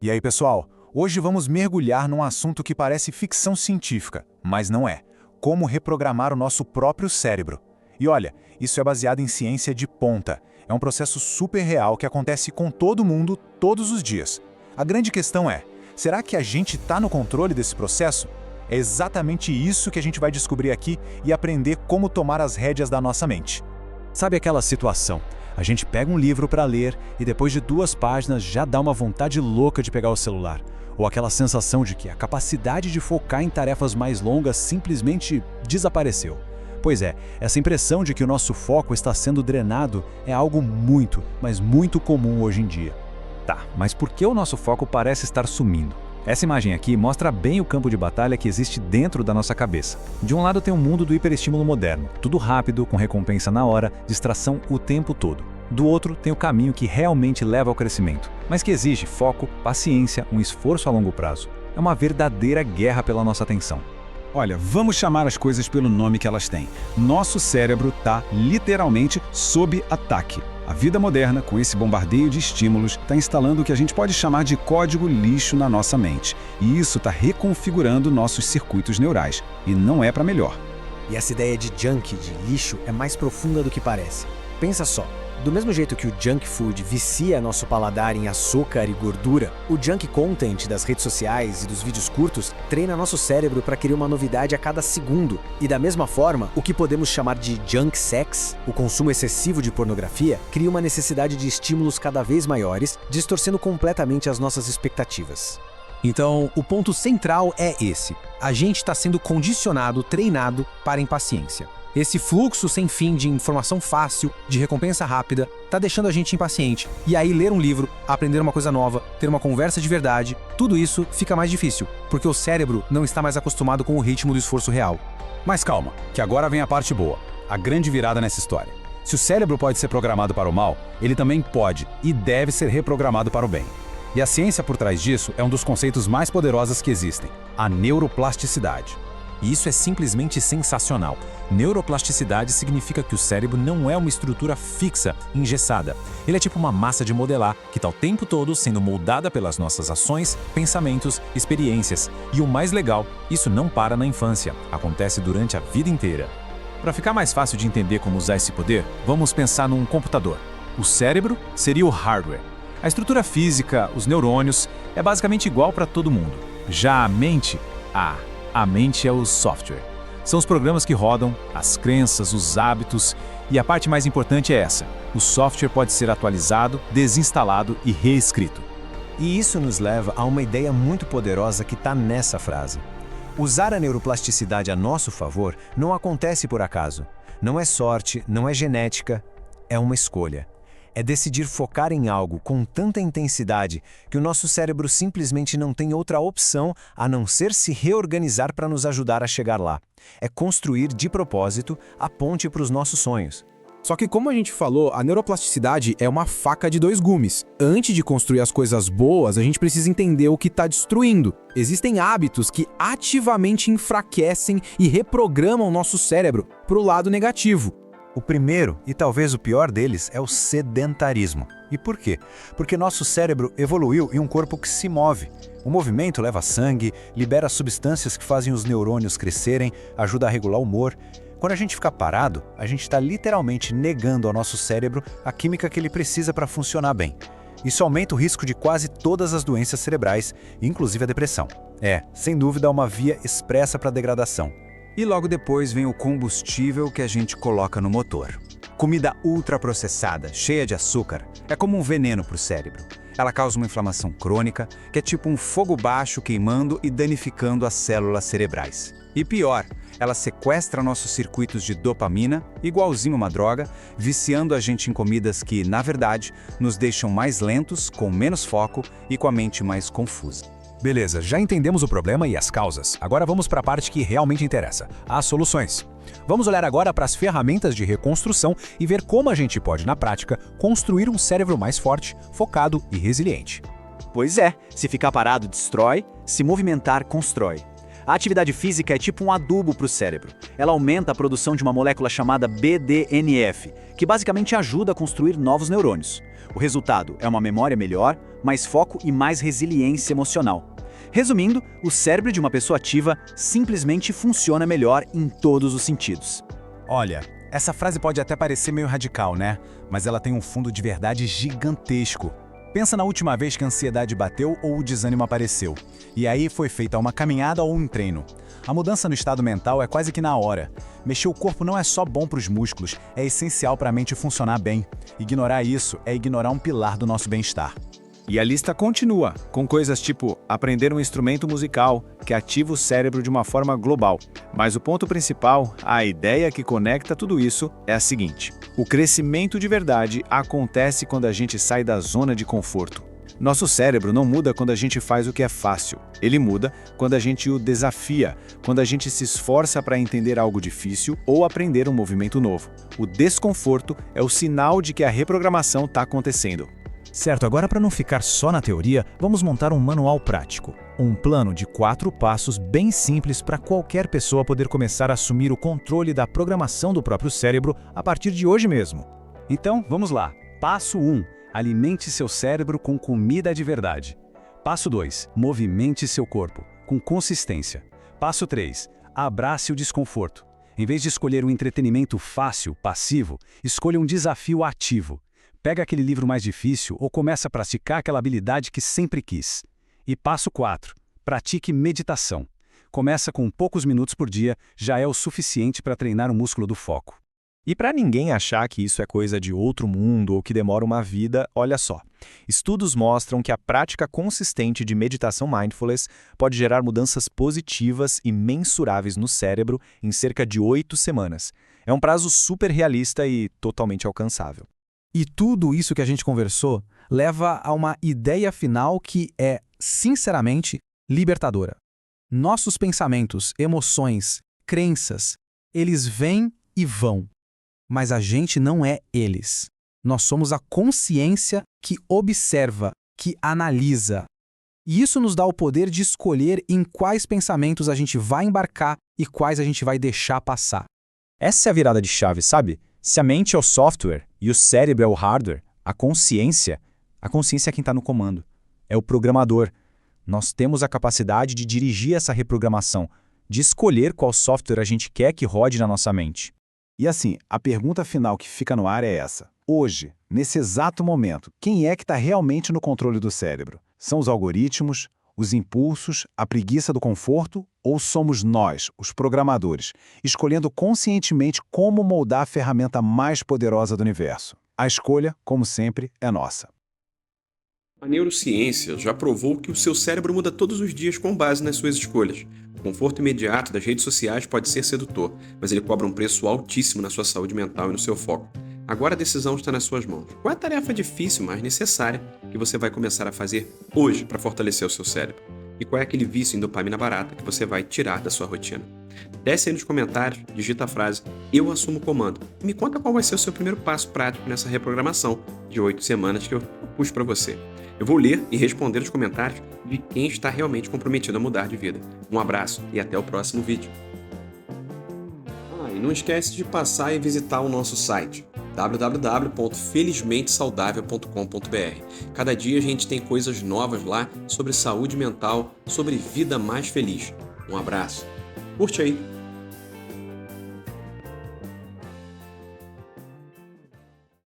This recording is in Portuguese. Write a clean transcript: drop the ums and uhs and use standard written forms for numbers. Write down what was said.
E aí, pessoal? Hoje vamos mergulhar num assunto que parece ficção científica, mas não é. Como reprogramar o nosso próprio cérebro. E olha, isso é baseado em ciência de ponta. É um processo super real que acontece com todo mundo, todos os dias. A grande questão é, será que a gente está no controle desse processo? É exatamente isso que a gente vai descobrir aqui e aprender como tomar as rédeas da nossa mente. Sabe aquela situação? A gente pega um livro para ler e depois de 2 páginas já dá uma vontade louca de pegar o celular. Ou aquela sensação de que a capacidade de focar em tarefas mais longas simplesmente desapareceu. Pois é, essa impressão de que o nosso foco está sendo drenado é algo muito, mas muito comum hoje em dia. Tá, mas por que o nosso foco parece estar sumindo? Essa imagem aqui mostra bem o campo de batalha que existe dentro da nossa cabeça. De um lado tem o mundo do hiperestímulo moderno, tudo rápido, com recompensa na hora, distração o tempo todo. Do outro tem o caminho que realmente leva ao crescimento, mas que exige foco, paciência, um esforço a longo prazo. É uma verdadeira guerra pela nossa atenção. Olha, vamos chamar as coisas pelo nome que elas têm. Nosso cérebro está literalmente sob ataque. A vida moderna, com esse bombardeio de estímulos, está instalando o que a gente pode chamar de código lixo na nossa mente. E isso está reconfigurando nossos circuitos neurais. E não é para melhor. E essa ideia de junk, de lixo, é mais profunda do que parece. Pensa só. Do mesmo jeito que o junk food vicia nosso paladar em açúcar e gordura, o junk content das redes sociais e dos vídeos curtos treina nosso cérebro para querer uma novidade a cada segundo. E da mesma forma, o que podemos chamar de junk sex, o consumo excessivo de pornografia, cria uma necessidade de estímulos cada vez maiores, distorcendo completamente as nossas expectativas. Então, o ponto central é esse. A gente está sendo condicionado, treinado para a impaciência. Esse fluxo sem fim de informação fácil, de recompensa rápida, tá deixando a gente impaciente. E aí ler um livro, aprender uma coisa nova, ter uma conversa de verdade, tudo isso fica mais difícil, porque o cérebro não está mais acostumado com o ritmo do esforço real. Mas calma, que agora vem a parte boa, a grande virada nessa história. Se o cérebro pode ser programado para o mal, ele também pode e deve ser reprogramado para o bem. E a ciência por trás disso é um dos conceitos mais poderosos que existem, a neuroplasticidade. E isso é simplesmente sensacional. Neuroplasticidade significa que o cérebro não é uma estrutura fixa, engessada. Ele é tipo uma massa de modelar que está o tempo todo sendo moldada pelas nossas ações, pensamentos, experiências. E o mais legal, isso não para na infância, acontece durante a vida inteira. Para ficar mais fácil de entender como usar esse poder, vamos pensar num computador. O cérebro seria o hardware. A estrutura física, os neurônios, é basicamente igual para todo mundo. Já a mente, a mente é o software. São os programas que rodam, as crenças, os hábitos, e a parte mais importante é essa. O software pode ser atualizado, desinstalado e reescrito. E isso nos leva a uma ideia muito poderosa que está nessa frase. Usar a neuroplasticidade a nosso favor não acontece por acaso. Não é sorte, não é genética, é uma escolha. É decidir focar em algo com tanta intensidade que o nosso cérebro simplesmente não tem outra opção a não ser se reorganizar para nos ajudar a chegar lá. É construir de propósito a ponte para os nossos sonhos. Só que como a gente falou, a neuroplasticidade é uma faca de 2 gumes. Antes de construir as coisas boas, a gente precisa entender o que está destruindo. Existem hábitos que ativamente enfraquecem e reprogramam o nosso cérebro para o lado negativo. O primeiro, e talvez o pior deles, é o sedentarismo. E por quê? Porque nosso cérebro evoluiu em um corpo que se move. O movimento leva sangue, libera substâncias que fazem os neurônios crescerem, ajuda a regular o humor. Quando a gente fica parado, a gente está literalmente negando ao nosso cérebro a química que ele precisa para funcionar bem. Isso aumenta o risco de quase todas as doenças cerebrais, inclusive a depressão. É, sem dúvida, uma via expressa para a degradação. E logo depois vem o combustível que a gente coloca no motor. Comida ultraprocessada, cheia de açúcar, é como um veneno para o cérebro. Ela causa uma inflamação crônica, que é tipo um fogo baixo queimando e danificando as células cerebrais. E pior, ela sequestra nossos circuitos de dopamina, igualzinho uma droga, viciando a gente em comidas que, na verdade, nos deixam mais lentos, com menos foco e com a mente mais confusa. Beleza, já entendemos o problema e as causas. Agora vamos para a parte que realmente interessa, as soluções. Vamos olhar agora para as ferramentas de reconstrução e ver como a gente pode, na prática, construir um cérebro mais forte, focado e resiliente. Pois é, se ficar parado destrói, se movimentar constrói. A atividade física é tipo um adubo para o cérebro. Ela aumenta a produção de uma molécula chamada BDNF, que basicamente ajuda a construir novos neurônios. O resultado é uma memória melhor, mais foco e mais resiliência emocional. Resumindo, o cérebro de uma pessoa ativa simplesmente funciona melhor em todos os sentidos. Olha, essa frase pode até parecer meio radical, né? Mas ela tem um fundo de verdade gigantesco. Pensa na última vez que a ansiedade bateu ou o desânimo apareceu. E aí foi feita uma caminhada ou um treino. A mudança no estado mental é quase que na hora. Mexer o corpo não é só bom para os músculos, é essencial para a mente funcionar bem. Ignorar isso é ignorar um pilar do nosso bem-estar. E a lista continua, com coisas tipo aprender um instrumento musical, que ativa o cérebro de uma forma global. Mas o ponto principal, a ideia que conecta tudo isso, é a seguinte: o crescimento de verdade acontece quando a gente sai da zona de conforto. Nosso cérebro não muda quando a gente faz o que é fácil. Ele muda quando a gente o desafia, quando a gente se esforça para entender algo difícil ou aprender um movimento novo. O desconforto é o sinal de que a reprogramação está acontecendo. Certo, agora para não ficar só na teoria, vamos montar um manual prático. Um plano de 4 passos bem simples para qualquer pessoa poder começar a assumir o controle da programação do próprio cérebro a partir de hoje mesmo. Então, vamos lá. Passo 1. Alimente seu cérebro com comida de verdade. Passo 2. Movimente seu corpo, com consistência. Passo 3. Abrace o desconforto. Em vez de escolher um entretenimento fácil, passivo, escolha um desafio ativo. Pega aquele livro mais difícil ou começa a praticar aquela habilidade que sempre quis. E passo 4. Pratique meditação. Começa com poucos minutos por dia, já é o suficiente para treinar o músculo do foco. E para ninguém achar que isso é coisa de outro mundo ou que demora uma vida, olha só. Estudos mostram que a prática consistente de meditação mindfulness pode gerar mudanças positivas e mensuráveis no cérebro em cerca de 8 semanas. É um prazo super realista e totalmente alcançável. E tudo isso que a gente conversou leva a uma ideia final que é, sinceramente, libertadora. Nossos pensamentos, emoções, crenças, eles vêm e vão. Mas a gente não é eles. Nós somos a consciência que observa, que analisa. E isso nos dá o poder de escolher em quais pensamentos a gente vai embarcar e quais a gente vai deixar passar. Essa é a virada de chave, sabe? Se a mente é o software e o cérebro é o hardware, a consciência é quem está no comando. É o programador. Nós temos a capacidade de dirigir essa reprogramação, de escolher qual software a gente quer que rode na nossa mente. E assim, a pergunta final que fica no ar é essa. Hoje, nesse exato momento, quem é que está realmente no controle do cérebro? São os algoritmos, os impulsos, a preguiça do conforto? Ou somos nós, os programadores, escolhendo conscientemente como moldar a ferramenta mais poderosa do universo? A escolha, como sempre, é nossa. A neurociência já provou que o seu cérebro muda todos os dias com base nas suas escolhas. O conforto imediato das redes sociais pode ser sedutor, mas ele cobra um preço altíssimo na sua saúde mental e no seu foco. Agora a decisão está nas suas mãos. Qual é a tarefa difícil, mas necessária, que você vai começar a fazer hoje para fortalecer o seu cérebro? E qual é aquele vício em dopamina barata que você vai tirar da sua rotina? Desce aí nos comentários, digita a frase "Eu assumo o comando" e me conta qual vai ser o seu primeiro passo prático nessa reprogramação de 8 semanas que eu pus para você. Eu vou ler e responder os comentários de quem está realmente comprometido a mudar de vida. Um abraço e até o próximo vídeo. E não esquece de passar e visitar o nosso site www.felizmentesaudável.com.br. Cada dia a gente tem coisas novas lá sobre saúde mental, sobre vida mais feliz. Um abraço. Curte aí!